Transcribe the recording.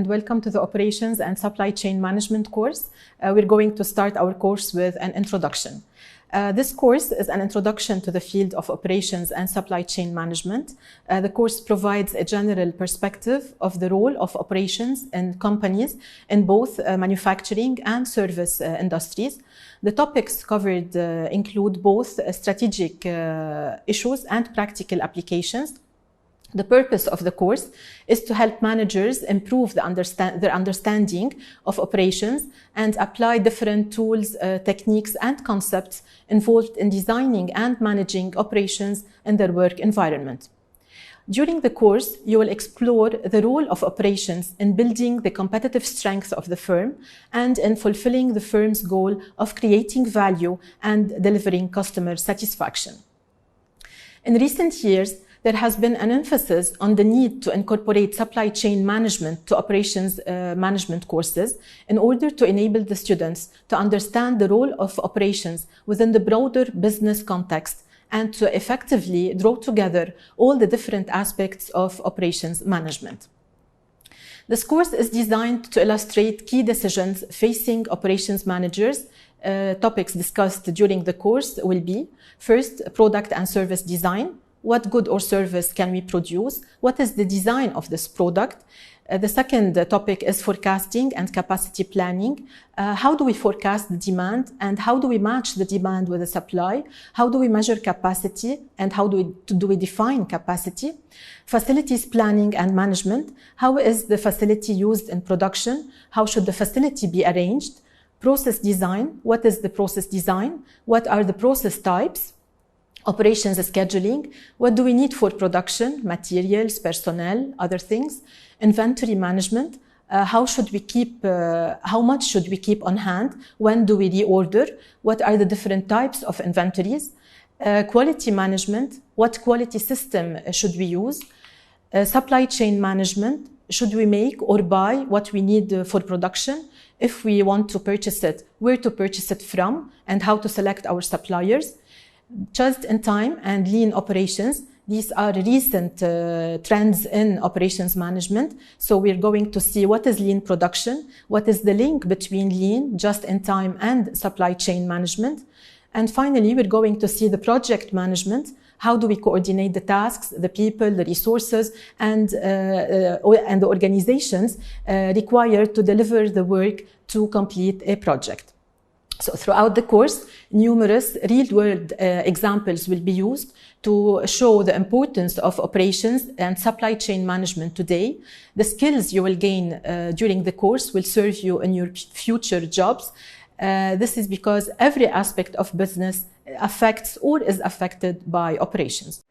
and welcome to the Operations and Supply Chain Management course. We're going to start our course with an introduction. This course is an introduction to the field of operations and supply chain management. The course provides a general perspective of the role of operations in companies in both manufacturing and service industries. The topics covered include both strategic issues and practical applications. The purpose of the course is to help managers improve their understanding of operations and apply different tools, techniques, and concepts involved in designing and managing operations in their work environment. During the course, you will explore the role of operations in building the competitive strength of the firm and in fulfilling the firm's goal of creating value and delivering customer satisfaction. In recent years, there has been an emphasis on the need to incorporate supply chain management to operations management courses in order to enable the students to understand the role of operations within the broader business context and to effectively draw together all the different aspects of operations management. This course is designed to illustrate key decisions facing operations managers. Topics discussed during the course will be: first, product and service design. What good or service can we produce? What is the design of this product? The second topic is forecasting and capacity planning. How do we forecast the demand and how do we match the demand with the supply? How do we measure capacity and how do we define capacity? Facilities planning and management. How is the facility used in production? How should the facility be arranged? Process design. What is the process design? What are the process types? Operations scheduling. What do we need for production? Materials, personnel, other things. Inventory management. How much should we keep on hand? When do we reorder? What are the different types of inventories? Quality management. What quality system should we use? Supply chain management. Should we make or buy what we need for production? If we want to purchase it, where to purchase it from and how to select our suppliers? Just-in-time and lean operations. These are recent trends in operations management. So we're going to see what is lean production, what is the link between lean, just-in-time, and supply chain management. And finally, we're going to see the project management. How do we coordinate the tasks, the people, the resources, and the organizations required to deliver the work to complete a project? So throughout the course, numerous real-world examples will be used to show the importance of operations and supply chain management today. The skills you will gain during the course will serve you in your future jobs. This is because every aspect of business affects or is affected by operations.